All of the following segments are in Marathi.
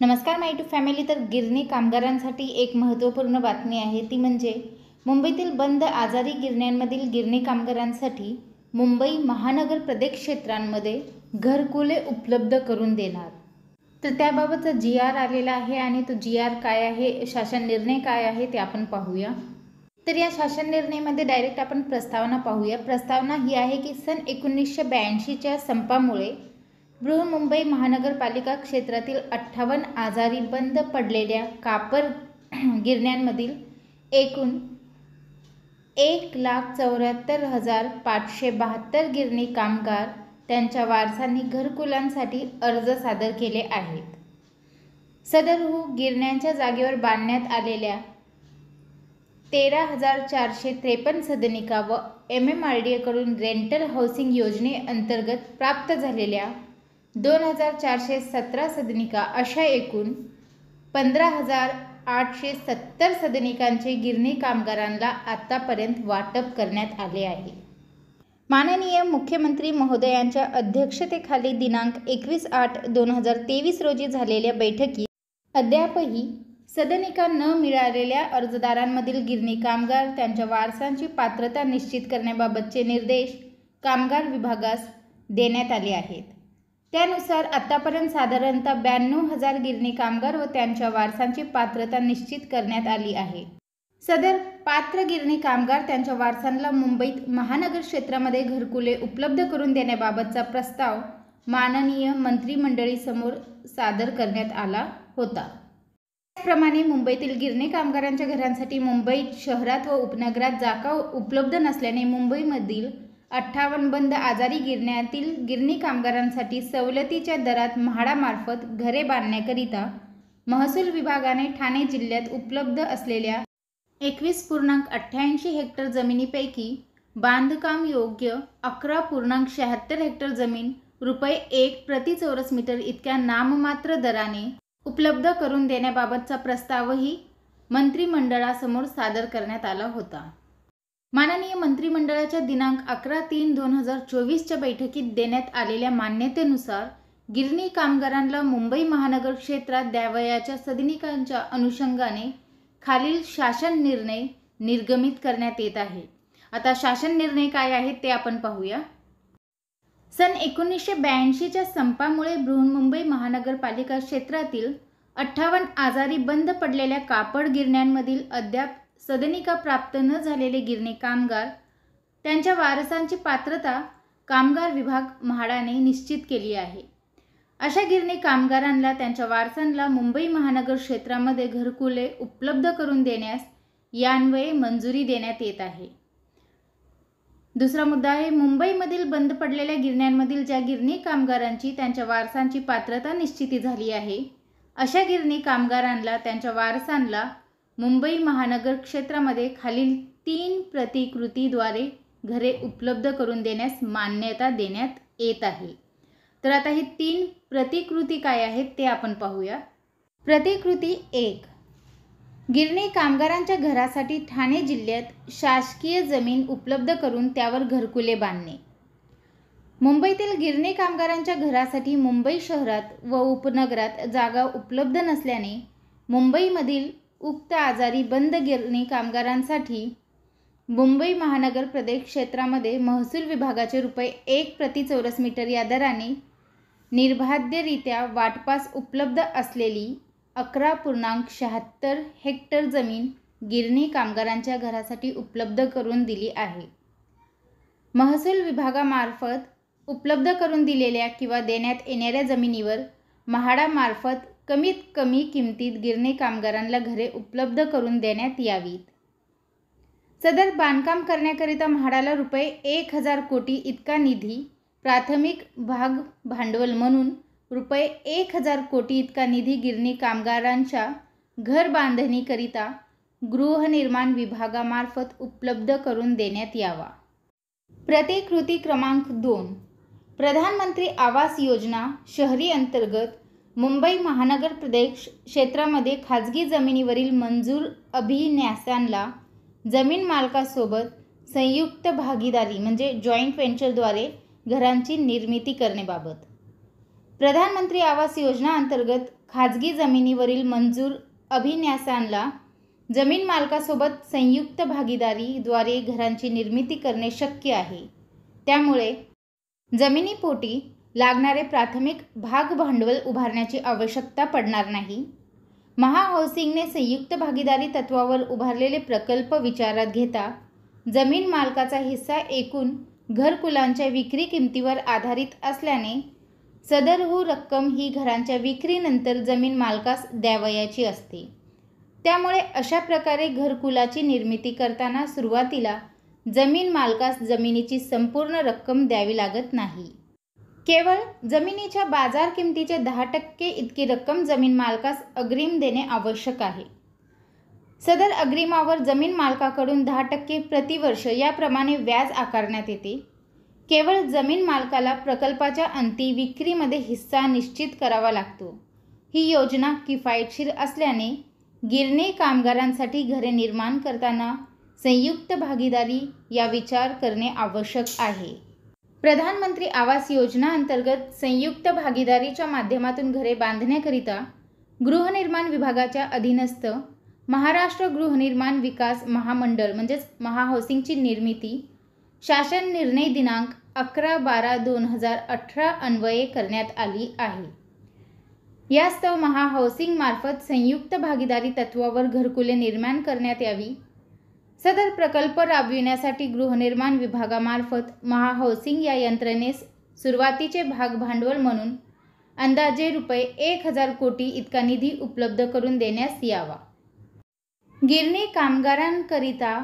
नमस्कार माय टू फॅमिली. तर गिरणी कामगारांसाठी एक महत्त्वपूर्ण बातमी आहे, ती म्हणजे मुंबईतील बंद आजारी गिरण्यांमधील गिरणी कामगारांसाठी मुंबई महानगर प्रदेश क्षेत्रांमध्ये घरकुले उपलब्ध करून देणार. तर त्याबाबतचा GR आलेला आहे आणि तो GR काय आहे, शासन निर्णय काय आहे ते आपण पाहूया. तर या शासन निर्णयामध्ये डायरेक्ट आपण प्रस्तावना पाहूया. प्रस्तावना ही आहे की सन 1982च्या संपामुळे बृहन्मुंबई महानगरपालिका क्षेत्रातील 58 आजारी बंद पडलेल्या कापड गिरण्यांमधील एकूण 1,74,572 गिरणी कामगार त्यांच्या वारसांनी घरकुलांसाठी अर्ज सादर केले आहेत. सदर गिरण्यांच्या जागेवर बांधण्यात आलेल्या 13,453 सदनिका व MMRDA कडून रेंटल हाऊसिंग योजनेअंतर्गत प्राप्त झालेल्या 2,417 सदनिका अशा एकूण 15,870 सदनिकांचे गिरणी कामगारांना आतापर्यंत वाटप करण्यात आले आहे. माननीय मुख्यमंत्री महोदयांच्या अध्यक्षतेखाली दिनांक 21/8/2023 रोजी झालेल्या बैठकीत अद्यापही सदनिका न मिळालेल्या अर्जदारांमधील गिरणी कामगार त्यांच्या वारसांची पात्रता निश्चित करण्याबाबतचे निर्देश कामगार विभागास देण्यात आले आहेत. त्यानुसार आतापर्यंत साधारणतः 92,000 गिरणी कामगार व त्यांच्या वारसांची पात्रता निश्चित करण्यात आली आहे. सदर पात्र गिरणी कामगार त्यांच्या वारसांना मुंबईत महानगर क्षेत्रामध्ये घरकुले उपलब्ध करून देण्याबाबतचा प्रस्ताव माननीय मंत्रिमंडळीसमोर सादर करण्यात आला होता. त्याचप्रमाणे मुंबईतील गिरणी कामगारांच्या घरांसाठी मुंबई शहरात व उपनगरात जागा उपलब्ध नसल्याने मुंबईमधील 58 बंद आजारी गिरण्यातील गिरणी कामगारांसाठी सवलतीच्या दरात म्हाडामार्फत घरे बांधण्याकरिता महसूल विभागाने ठाणे जिल्ह्यात उपलब्ध असलेल्या 21.88 हेक्टर जमिनीपैकी बांधकाम योग्य 11.76 हेक्टर जमीन ₹1 प्रति चौरस मीटर इतक्या नाममात्र दराने उपलब्ध करून देण्याबाबतचा प्रस्तावही मंत्रिमंडळासमोर सादर करण्यात आला होता. माननीय मंत्रिमंडळाच्या दिनांक 11/3/2024च्या बैठकीत देण्यात आलेल्या मान्यतेनुसार गिरणी कामगारांना मुंबई महानगर क्षेत्रात द्यावयाच्या सदनिकांच्या अनुषंगाने खालील शासन निर्णय निर्गमित करण्यात येत आहे. आता शासन निर्णय काय आहेत ते आपण पाहूया. सन 1982च्या संपामुळे बृहन्मुंबई महानगरपालिका क्षेत्रातील 58 आजारी बंद पडलेल्या कापड गिरण्यांमधील अद्याप सदनिका प्राप्त न झालेले गिरणी कामगार त्यांच्या वारसांची पात्रता कामगार विभाग म्हाडाने निश्चित केली आहे. अशा गिरणी कामगारांना त्यांच्या वारसांना मुंबई महानगर क्षेत्रामध्ये घरकुले उपलब्ध करून देण्यास यान्वये मंजुरी देण्यात येत आहे. दुसरा मुद्दा आहे, मुंबईमधील बंद पडलेल्या गिरण्यांमधील ज्या गिरणी कामगारांची त्यांच्या वारसांची पात्रता निश्चिती झाली आहे अशा गिरणी कामगारांना त्यांच्या वारसांना मुंबई महानगर क्षेत्रामध्ये खालील 3 प्रतिकृतीद्वारे घरे उपलब्ध करून देण्यास मान्यता देण्यात येत आहे. तर आता ही 3 प्रतिकृती काय आहेत ते आपण पाहूया. प्रतिकृती 1, गिरणी कामगारांच्या घरासाठी ठाणे जिल्ह्यात शासकीय जमीन उपलब्ध करून त्यावर घरकुले बांधणे. मुंबईतील गिरणी कामगारांच्या घरासाठी मुंबई शहरात व उपनगरात जागा उपलब्ध नसल्याने मुंबईमधील उक्त आजारी बंद गिरणी कामगारांसाठी मुंबई महानगर प्रदेश क्षेत्रामध्ये महसूल विभागाचे ₹1 प्रति चौरस मीटर या दराने निर्बाध्यरित्या वाटपास उपलब्ध असलेली 11.76 हेक्टर जमीन गिरणी कामगारांच्या घरासाठी उपलब्ध करून दिली आहे. महसूल विभागामार्फत उपलब्ध करून दिलेल्या किंवा देण्यात येणाऱ्या जमिनीवर म्हाडामार्फत कमीत कमी किमतीत गिरणी कामगारांना घरे उपलब्ध करून देण्यात यावीत. सदर बांधकाम करण्याकरिता म्हाडाला ₹1,000 कोटी इतका निधी, प्राथमिक भाग भांडवल म्हणून ₹1,000 कोटी इतका निधी गिरणी कामगारांच्या घर बांधणीकरिता गृहनिर्माण विभागामार्फत उपलब्ध करून देण्यात यावा. प्रतिकृती क्रमांक 2, प्रधानमंत्री आवास योजना शहरी अंतर्गत मुंबई महानगर प्रदेश क्षेत्रामध्ये खाजगी जमिनीवरील मंजूर अभिन्यासांना जमीन मालकासोबत संयुक्त भागीदारी म्हणजे जॉईंट व्हेंचरद्वारे घरांची निर्मिती करण्याबाबत. प्रधानमंत्री आवास योजना अंतर्गत खाजगी जमिनीवरील मंजूर अभिन्यासांना जमीन मालकासोबत संयुक्त भागीदारीद्वारे घरांची निर्मिती करणे शक्य आहे. त्यामुळे जमिनीपोटी लागणारे प्राथमिक भाग भांडवल उभारण्याची आवश्यकता पडणार नाही. महाहाऊसिंगने संयुक्त भागीदारी तत्वावर उभारलेले प्रकल्प विचारात घेता जमीन मालकाचा हिस्सा एकूण घरकुलांच्या विक्री किमतीवर आधारित असल्याने सदरहू रक्कम ही घरांच्या विक्रीनंतर जमीन मालकास द्यावयाची असते. त्यामुळे अशा प्रकारे घरकुलाची निर्मिती करताना सुरुवातीला जमीन मालकास जमिनीची संपूर्ण रक्कम द्यावी लागत नाही. केवळ जमिनीच्या बाजार किमतीचे 10% इतकी रक्कम जमीन मालकास अग्रिम देणे आवश्यक आहे. सदर अग्रिमावर जमीन मालकाकडून 10% प्रतिवर्ष याप्रमाणे व्याज आकारण्यात येते. केवळ जमीन मालकाला प्रकल्पाच्या अंती विक्रीमध्ये हिस्सा निश्चित करावा लागतो. ही योजना किफायतशीर असल्याने गिरणी कामगारांसाठी घरे निर्माण करताना संयुक्त भागीदारी या विचार करणे आवश्यक आहे. प्रधानमंत्री आवास योजना अंतर्गत संयुक्त भागीदारीच्या माध्यमातून घरे बांधण्याकरिता गृहनिर्माण विभागाच्या अधीनस्थ महाराष्ट्र गृहनिर्माण विकास महामंडळ म्हणजेच महाहाऊसिंगची निर्मिती शासन निर्णय दिनांक 11/12/2018 अन्वये करण्यात आली आहे. यास्तव महाहाऊसिंग मार्फत संयुक्त भागीदारी तत्वावर घरकुले निर्माण करण्यात यावी. सदर प्रकल्प राबविण्यासाठी गृहनिर्माण विभागामार्फत महाहाऊसिंग या यंत्रणेस सुरुवातीचे भाग भांडवल म्हणून अंदाजे ₹1000 कोटी इतका निधी उपलब्ध करून देण्यास यावा. गिरणी कामगारांकरिता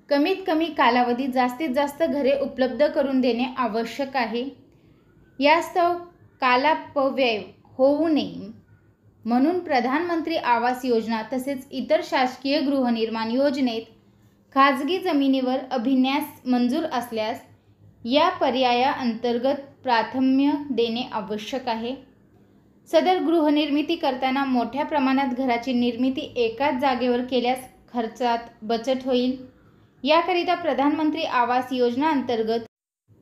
कमीत कमी कालावधीत जास्तीत जास्त घरे उपलब्ध करून देणे आवश्यक आहे. यास्तव कालापव्यय होऊ नये म्हणून प्रधानमंत्री आवास योजना तसेच इतर शासकीय गृहनिर्माण योजनेत खाजगी जमिनीवर अभिन्यास मंजूर असल्यास या पर्यायाअंतर्गत प्राधान्य देणे आवश्यक आहे. सदर गृहनिर्मिती करताना मोठ्या प्रमाणात घराची निर्मिती एकाच जागेवर केल्यास खर्चात बचत होईल. याकरिता प्रधानमंत्री आवास योजना अंतर्गत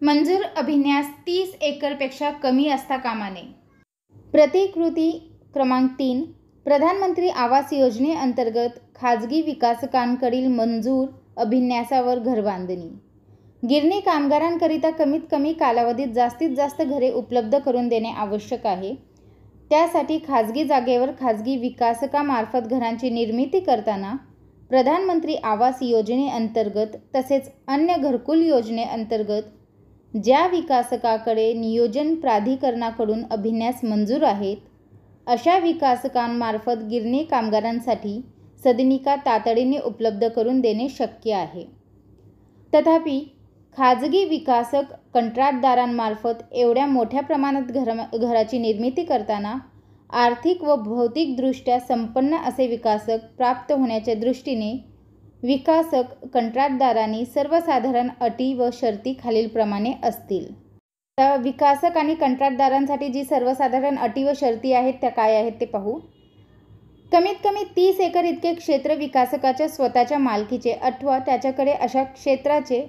मंजूर अभिन्यास 30 एकरपेक्षा कमी असता कामा नये. प्रतिकृती क्रमांक 3 प्रधानमंत्री आवास योजनेअंतर्गत खाजगी विकासकांकडील मंजूर अभिन्यासावर घरबांधणी. गिरणी कामगारांकरिता कमीत कमी कालावधीत जास्तीत जास्त घरे उपलब्ध करून देणे आवश्यक आहे. त्यासाठी खाजगी जागेवर खाजगी विकासकामार्फत घरांची निर्मिती करताना प्रधानमंत्री आवास योजनेअंतर्गत तसेच अन्य घरकुल योजनेअंतर्गत ज्या विकासकाकडे नियोजन प्राधिकरणाकडून अभिन्यास मंजूर आहेत अशा विकासकांमार्फत गिरणी कामगारांसाठी सदनिका तातडीने उपलब्ध करून देणे शक्य आहे. तथापि खाजगी विकासक कंत्राटदारांमार्फत एवढ्या मोठ्या प्रमाणात घराची निर्मिती करताना आर्थिक व भौतिकदृष्ट्या संपन्न असे विकासक प्राप्त होण्याच्या दृष्टीने विकासक कंत्राटदारांनी सर्वसाधारण अटी व शर्ती खालीलप्रमाणे असतील. तर विकासक आणि कंत्राटदारांसाठी जी सर्वसाधारण अटी व शर्ती आहेत त्या काय आहेत ते पाहू. कमीत कमी 30 एकर इतके क्षेत्र विकासकाच्या स्वतःच्या मालकीचे अथवा त्याच्याकडे अशा क्षेत्राचे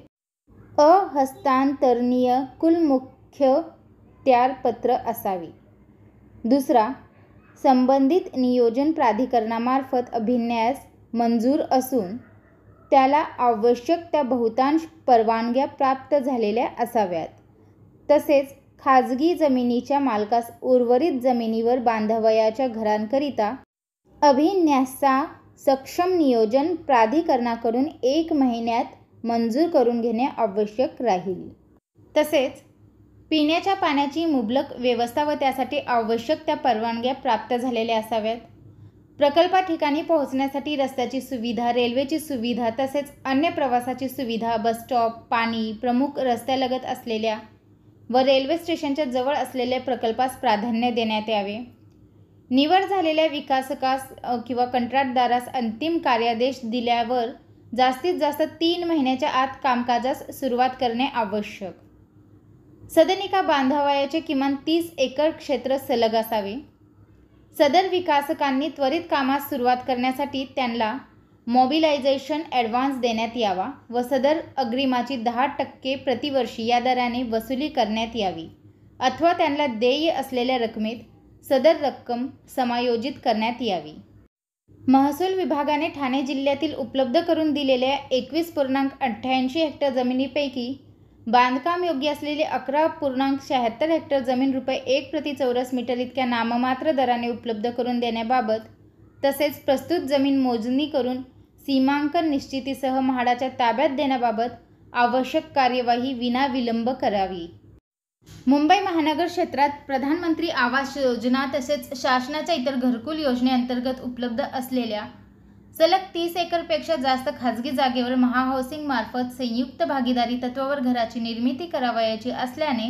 अहस्तांतरणीय कुलमुखत्यारपत्र असावे. दुसरा, संबंधित नियोजन प्राधिकरणामार्फत अभिन्यास मंजूर असून त्याला आवश्यक त्या बहुतांश परवानग्या प्राप्त झालेल्या असाव्यात. तसेच खाजगी जमिनीच्या मालकास उर्वरित जमिनीवर बांधावयाच्या घरांकरिता अभिन्यासा सक्षम नियोजन प्राधिकरणाकडून 1 महिन्यात मंजूर करून घेणे आवश्यक राहील. तसेच पिण्याच्या पाण्याची मुबलक व्यवस्था व त्यासाठी आवश्यक त्या परवानग्या प्राप्त झालेल्या असाव्यात. प्रकल्पा ठिकाणी पोहोचण्यासाठी रस्त्याची सुविधा, रेल्वेची सुविधा तसेच अन्य प्रवासाची सुविधा, बसस्टॉप, पाणी, प्रमुख रस्त्यालगत असलेल्या व रेल्वे स्टेशनच्या जवळ असलेल्या प्रकल्पास प्राधान्य देण्यात यावे. निवड झालेल्या विकासकास किंवा कंत्राटदारास अंतिम कार्यादेश दिल्यावर जास्तीत जास्त 3 महिन्याच्या आत कामकाजास सुरुवात करणे आवश्यक. सदनिका बांधावयाचे किमान 30 एकर क्षेत्र सलग असावे. सदर विकासकांनी त्वरित कामास सुरुवात करण्यासाठी त्यांना मोबिलायझेशन ॲडव्हान्स देण्यात यावा व सदर अग्रिमाची 10% प्रतिवर्षी या दराने वसुली करण्यात यावी. अथवा त्यांना देय असलेल्या रकमेत सदर रक्कम समायोजित करण्यात यावी. महसूल विभागाने ठाणे जिल्ह्यातील उपलब्ध करून दिलेल्या 21.88 हेक्टर जमिनीपैकी बांधकाम योग्य असलेली 11.76 हेक्टर जमीन रुपये 1 प्रति चौरस मीटर इतक्या नाममात्र दराने उपलब्ध करून देण्याबाबत तसेच प्रस्तुत जमीन मोजणी करून सीमांकन निश्चितीसह म्हाडाच्या ताब्यात देण्याबाबत आवश्यक कार्यवाही विनाविलंब करावी. मुंबई महानगर क्षेत्रात प्रधानमंत्री आवास योजना तसेच शासनाच्या इतर घरकुल योजनेअंतर्गत उपलब्ध असलेल्या सलग 30 एकरपेक्षा जास्त खाजगी जागेवर महाहाऊसिंग मार्फत संयुक्त भागीदारी तत्वावर घराची निर्मिती करावयाची असल्याने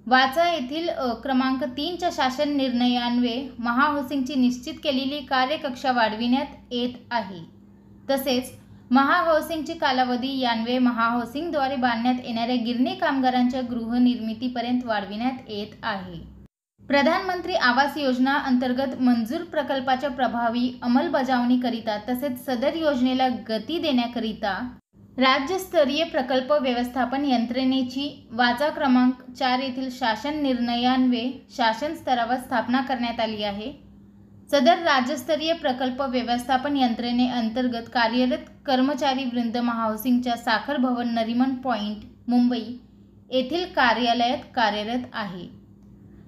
वाचा येथील क्रमांक 3च्या शासन निर्णयान्वये महाहाऊसिंगची निश्चित केलेली कार्यकक्षा वाढविण्यात येत आहे. तसेच महाहाऊसिंगची कालावधी यान्वये महाहाऊसिंगद्वारे बांधण्यात येणाऱ्या गिरणी कामगारांच्या गृहनिर्मितीपर्यंत वाढविण्यात येत आहे. प्रधानमंत्री आवास योजना अंतर्गत मंजूर प्रकल्पाच्या प्रभावी अंमलबजावणीकरिता तसेच सदर योजनेला गती देण्याकरिता राज्यस्तरीय प्रकल्प व्यवस्थापन यंत्रणेची वाचा क्रमांक 4 येथील शासन निर्णयान्वये शासन स्तरावर स्थापना करण्यात आली आहे. सदर राज्यस्तरीय प्रकल्प व्यवस्थापन यंत्रणेअंतर्गत कार्यरत कर्मचारी वृंद महाहाऊसिंगच्या साखर भवन नरीमन पॉइंट मुंबई येथील कार्यालयात कार्यरत आहे.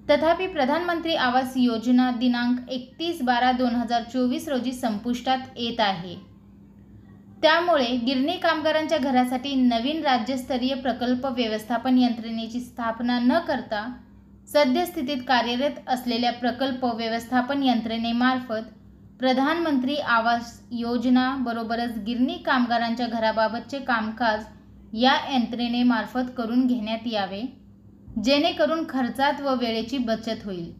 तथापि प्रधानमंत्री आवास योजना दिनांक 31/12/2024 रोजी संपुष्टात येत आहे. त्यामुळे गिरणी कामगारांच्या घरासाठी नवीन राज्यस्तरीय प्रकल्प व्यवस्थापन यंत्रणेची स्थापना न करता सद्यस्थितीत कार्यरत असलेल्या प्रकल्प व्यवस्थापन यंत्रणेमार्फत प्रधानमंत्री आवास योजना बरोबरच गिरणी कामगारांच्या घराबाबतचे कामकाज या यंत्रणेमार्फत करून घेण्यात यावे, जेणेकरून खर्चात व वेळेची बचत होईल.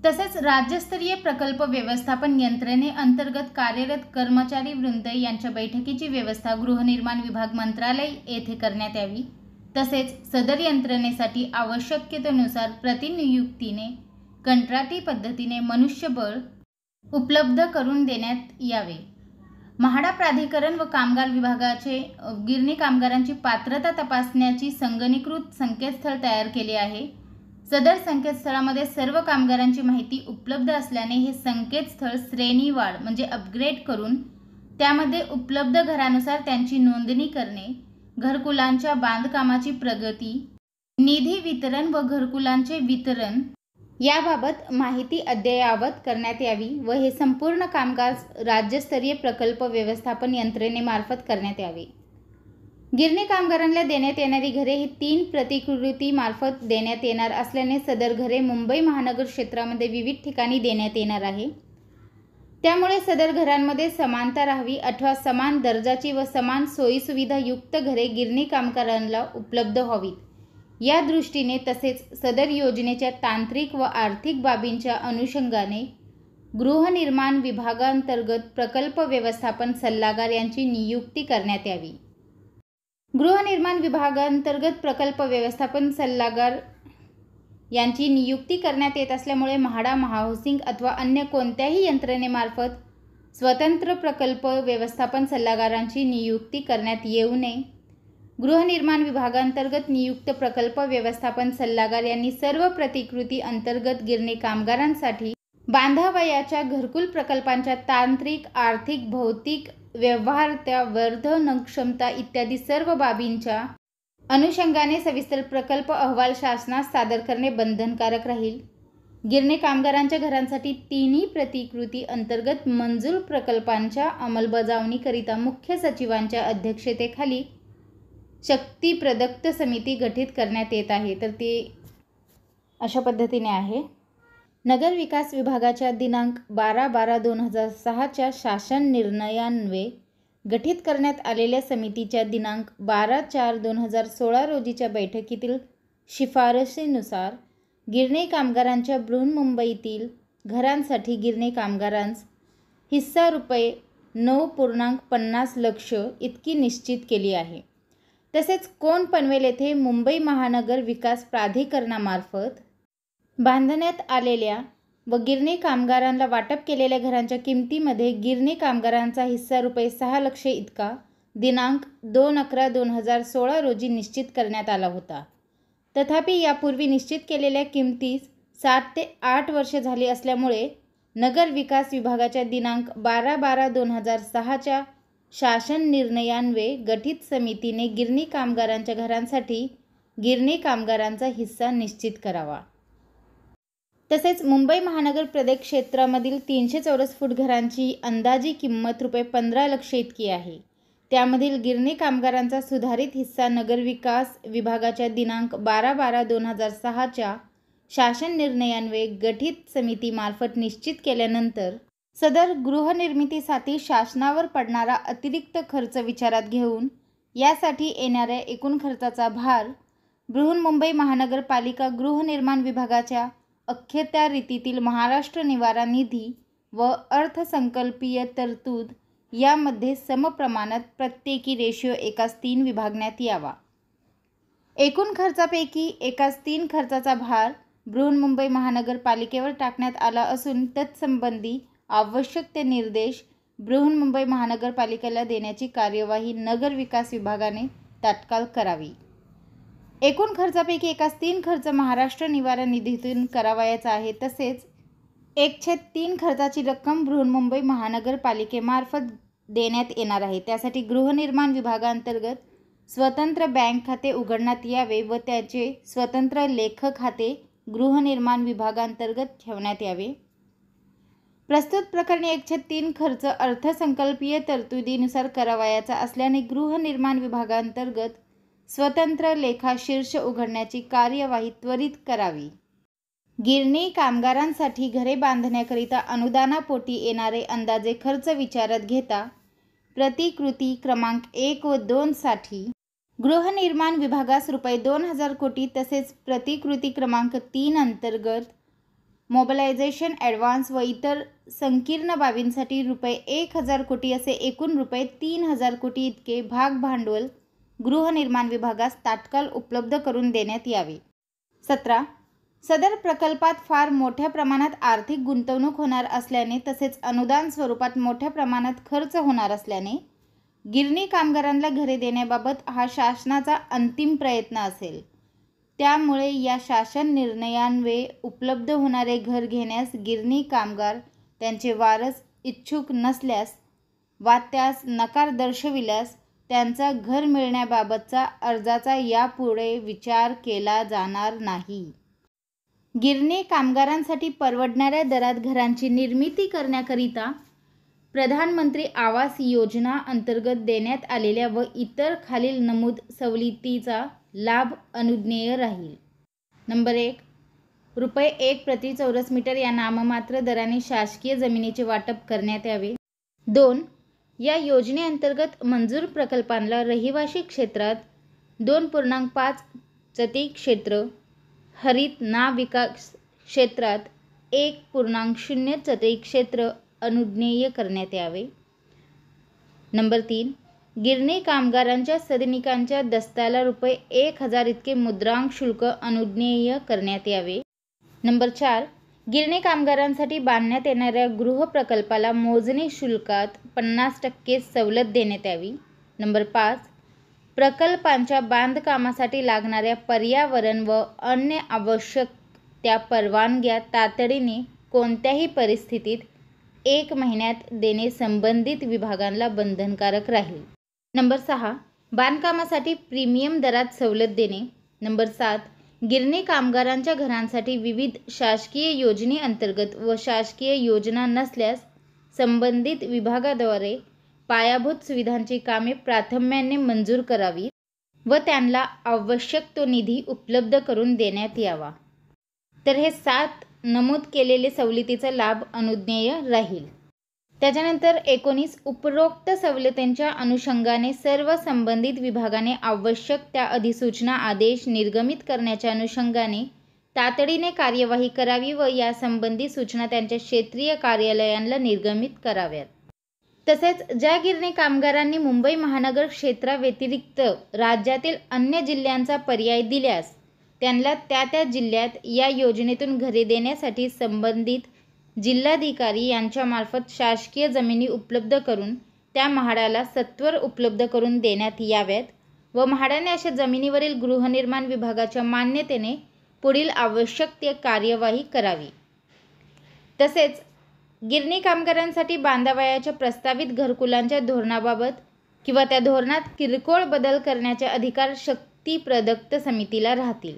तसेच राज्यस्तरीय प्रकल्प व्यवस्थापन यंत्रणेअंतर्गत कार्यरत कर्मचारी वृंद यांच्या बैठकीची व्यवस्था गृहनिर्माण विभाग मंत्रालय येथे करण्यात यावी. तसेच सदर यंत्रणेसाठी आवश्यकतेनुसार प्रतिनियुक्तीने कंत्राटी पद्धतीने मनुष्यबळ उपलब्ध करून देण्यात यावे. म्हाडा प्राधिकरण व कामगार विभागाचे गिरणी कामगारांची पात्रता तपासण्याची संगणकीकृत संकेतस्थळ तयार केले आहे. सदर संकेतस्थळामध्ये सर्व कामगारांची माहिती उपलब्ध असल्याने हे संकेतस्थळ श्रेणीवाढ म्हणजे अपग्रेड करून त्यामध्ये उपलब्ध घरानुसार त्यांची नोंदणी करणे, घरकुलांच्या बांधकामाची प्रगती, निधी वितरण व घरकुलांचे वितरण याबाबत माहिती अद्ययावत करण्यात यावी व हे संपूर्ण कामकाज राज्यस्तरीय प्रकल्प व्यवस्थापन यंत्रणेमार्फत करण्यात यावे. गिरणी कामगारांना देण्यात येणारी घरे ही 3 प्रतिकृती मार्फत देण्यात येणार असल्याने सदर घरे मुंबई महानगर क्षेत्रामध्ये विविध ठिकाणी देण्यात येणार आहे. त्यामुळे सदर घरांमध्ये समानता राहावी अथवा समान दर्जाची व समान सोयीसुविधा युक्त घरे गिरणी कामगारांना उपलब्ध व्हावीत या दृष्टीने तसेच सदर योजनेच्या तांत्रिक व आर्थिक बाबींच्या अनुषंगाने गृहनिर्माण विभागांतर्गत प्रकल्प व्यवस्थापन सल्लागार यांची नियुक्ती करण्यात यावी. गृहनिर्माण विभागांतर्गत प्रकल्प व्यवस्थापन सल्लागार यांची नियुक्ती करण्यात येत असल्यामुळे म्हाडा महाहाऊसिंग अथवा अन्य कोणत्याही यंत्रणेमार्फत स्वतंत्र प्रकल्प व्यवस्थापन सल्लागारांची नियुक्ती करण्यात येऊ नये. गृहनिर्माण विभागांतर्गत नियुक्त प्रकल्प व्यवस्थापन सल्लागार यांनी सर्व प्रतिकृती अंतर्गत गिरणी कामगारांसाठी बांधावयाच्या घरकुल प्रकल्पांच्या तांत्रिक, आर्थिक, भौतिक, व्यवहार्यता, वर्धनक्षमता इत्यादी सर्व बाबींच्या अनुषंगाने सविस्तर प्रकल्प अहवाल शासनास सादर करणे बंधनकारक राहील. गिरणी कामगारांच्या घरांसाठी 3 प्रतिकृती अंतर्गत मंजूर प्रकल्पांच्या अंमलबजावणीकरिता मुख्य सचिवांच्या अध्यक्षतेखाली शक्ती प्रदत्त समिती गठीत करण्यात येत आहे. तर ते अशा पद्धतीने आहे. नगर विकास विभागाच्या दिनांक 12/12/2006च्या शासन निर्णयान्वये गठीत करण्यात आलेल्या समितीच्या दिनांक 12/4/2016 रोजीच्या बैठकीतील शिफारशीनुसार गिरणी कामगारांच्या बृहन्मुंबईतील घरांसाठी गिरणी कामगारांस हिस्सा रुपये 9.50 लक्ष इतकी निश्चित केली आहे. तसेच कोण पनवेल येथे मुंबई महानगर विकास प्राधिकरणामार्फत बांधण्यात आलेल्या व गिरणी कामगारांना वाटप केलेल्या घरांच्या किमतीमध्ये गिरणी कामगारांचा हिस्सा रुपये 6 लक्ष इतका दिनांक 2/11/2016 रोजी निश्चित करण्यात आला होता. तथापि यापूर्वी निश्चित केलेल्या किमतीस 7 ते 8 वर्षे झाली असल्यामुळे नगर विकास विभागाच्या दिनांक 12/12/2006च्या शासन निर्णयान्वये गठीत समितीने गिरणी कामगारांच्या घरांसाठी गिरणी कामगारांचा हिस्सा निश्चित करावा. तसेच मुंबई महानगर प्रदेश क्षेत्रामधील 300 चौरस फूट घरांची अंदाजी किंमत ₹15 लाख इतकी आहे. त्यामधील गिरणी कामगारांचा सुधारित हिस्सा नगरविकास विभागाच्या दिनांक 12/12/2006च्या शासन निर्णयान्वये गठीत समितीमार्फत निश्चित केल्यानंतर सदर गृहनिर्मितीसाठी शासनावर पडणारा अतिरिक्त खर्च विचारात घेऊन यासाठी येणाऱ्या एकूण खर्चाचा भार बृहन्मुंबई महानगरपालिका गृहनिर्माण विभागाच्या अखत्यारीतील महाराष्ट्र निवारा निधी व अर्थसंकल्पीय तरतूद यामध्ये समप्रमाणात प्रत्येकी रेशिओ 1:3 विभागण्यात यावा. एकूण खर्चापैकी 1:3 खर्चाचा भार बृहन्मुंबई महानगरपालिकेवर टाकण्यात आला असून तत्संबंधी आवश्यक ते निर्देश बृहन्मुंबई महानगरपालिकेला देण्याची कार्यवाही नगर विकास विभागाने तात्काळ करावी. एकूण खर्चापैकी 1/3 खर्च महाराष्ट्र निवारा निधीतून करावयाचा आहे. तसेच 1/3 खर्चाची रक्कम बृहन्मुंबई महानगरपालिकेमार्फत देण्यात येणार आहे. त्यासाठी गृहनिर्माण विभागांतर्गत स्वतंत्र बँक खाते उघडण्यात यावे व त्याचे स्वतंत्र लेख खाते गृहनिर्माण विभागांतर्गत ठेवण्यात यावे. प्रस्तुत प्रकरणी 1/3 खर्च अर्थसंकल्पीय तरतुदीनुसार करावयाचा असल्याने गृहनिर्माण विभागांतर्गत स्वतंत्र लेखा शीर्ष उघडण्याची कार्यवाही त्वरित करावी. गिरणी कामगारांसाठी घरे बांधण्याकरिता अनुदानापोटी येणारे अंदाजे खर्च विचारात घेता प्रतिकृती क्रमांक 1 व 2 साठी गृहनिर्माण विभागास ₹2,000 कोटी तसेच प्रतिकृती क्रमांक 3 अंतर्गत मोबिलायझेशन ॲडव्हान्स व इतर संकीर्ण बाबींसाठी ₹1,000 कोटी असे एकूण ₹3,000 कोटी इतके भाग भांडवल गृहनिर्माण विभागास तात्काळ उपलब्ध करून देण्यात यावे. 17. सदर प्रकल्पात फार मोठ्या प्रमाणात आर्थिक गुंतवणूक होणार असल्याने तसेच अनुदान स्वरूपात मोठ्या प्रमाणात खर्च होणार असल्याने गिरणी कामगारांना घरे देण्याबाबत हा शासनाचा अंतिम प्रयत्न असेल. त्यामुळे या शासन निर्णयान्वये उपलब्ध होणारे घर घेण्यास गिरणी कामगार त्यांचे वारस इच्छुक नसल्यास वा त्यास नकार दर्शविल्यास त्यांचा घर मिळण्याबाबतचा अर्जाचा यापुढे विचार केला जाणार नाही. गिरणी कामगारांसाठी परवडणाऱ्या दरात घरांची निर्मिती करण्याकरिता प्रधानमंत्री आवास योजना अंतर्गत देण्यात आलेल्या व इतर खालील नमूद सवलतीचा लाभ अनुज्ञेय राहील. नंबर 1. ₹1 प्रति चौरस मीटर या नाममात्र दराने शासकीय जमिनीचे वाटप करण्यात यावे. 2. या योजनेअंतर्गत मंजूर प्रकल्पांना रहिवासी क्षेत्रात 2.5 चौथाई क्षेत्र, हरित नाविकास क्षेत्रात 1.0 चौथाई क्षेत्र अनुज्ञेय करण्यात यावे. नंबर 3. गिरणी कामगारांच्या सदनिकांच्या दस्त्याला ₹1,000 इतके मुद्रांक शुल्क अनुज्ञेय करण्यात यावे. नंबर 4. गिरणी कामगारांसाठी बांधण्यात येणाऱ्या गृहप्रकल्पाला मोजणी शुल्कात 50% सवलत देण्यात यावी. नंबर 5. प्रकल्पांच्या बांधकामासाठी लागणाऱ्या पर्यावरण व अन्य आवश्यक त्या परवानग्या तातडीने कोणत्याही परिस्थितीत 1 महिन्यात देणे संबंधित विभागांना बंधनकारक राहील. नंबर 6. बांधकामासाठी प्रीमियम दरात सवलत देणे. नंबर 7. गिरणी कामगारांच्या घरांसाठी विविध शासकीय योजनेअंतर्गत व शासकीय योजना नसल्यास संबंधित विभागाद्वारे पायाभूत सुविधांची कामे प्राधान्याने मंजूर करावीत व त्यांना आवश्यक तो निधी उपलब्ध करून देण्यात यावा. तर हे 7 नमूद केलेले सवलतीचा लाभ अनुज्ञेय राहील. त्याच्यानंतर 19. उपरोक्त सवलतींच्या अनुषंगाने सर्व संबंधित विभागाने आवश्यक त्या अधिसूचना आदेश निर्गमित करण्याच्या अनुषंगाने तातडीने कार्यवाही करावी व यासंबंधी सूचना त्यांच्या क्षेत्रीय कार्यालयांना निर्गमित कराव्यात. तसेच ज्या गिरणी कामगारांनी मुंबई महानगर क्षेत्राव्यतिरिक्त राज्यातील अन्य जिल्ह्यांचा पर्याय दिल्यास त्यांना त्या जिल्ह्यात या योजनेतून घरे देण्यासाठी संबंधित जिल्हाधिकारी यांच्यामार्फत शासकीय जमिनी उपलब्ध करून त्या म्हाडाला सत्वर उपलब्ध करून देण्यात याव्यात व म्हाडाने अशा जमिनीवरील गृहनिर्माण विभागाच्या मान्यतेने पुढील आवश्यक ती कार्यवाही करावी. तसेच गिरणी कामगारांसाठी बांधावयाच्या प्रस्तावित घरकुलांच्या धोरणाबाबत किंवा त्या धोरणात किरकोळ बदल करण्याचे अधिकार शक्ती प्रदत्त समितीला राहतील.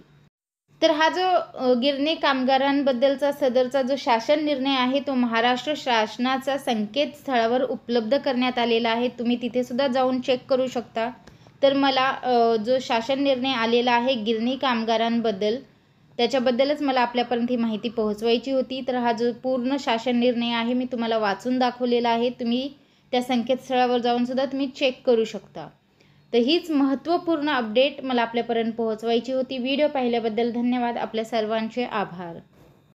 तर हा जो गिरणी कामगारांबद्दलचा सदरचा जो शासन निर्णय आहे तो महाराष्ट्र शासनाचा संकेतस्थळावर उपलब्ध करण्यात आलेला आहे. तुम्ही तिथे सुद्धा जाऊन चेक करू शकता. तर मला जो शासन निर्णय आलेला आहे गिरणी कामगारांबद्दल त्याच्याबद्दलच मला आपल्यापर्यंत ही माहिती पोहोचवायची होती. तर हा जो पूर्ण शासन निर्णय आहे मी तुम्हाला वाचून दाखवलेला आहे. तुम्ही त्या संकेतस्थळावर जाऊन सुद्धा तुम्ही चेक करू शकता. तर हीच महत्त्वपूर्ण अपडेट मला आपल्यापर्यंत पोहोचवायची होती. व्हिडिओ पाहिल्याबद्दल धन्यवाद. आपल्या सर्वांचे आभार.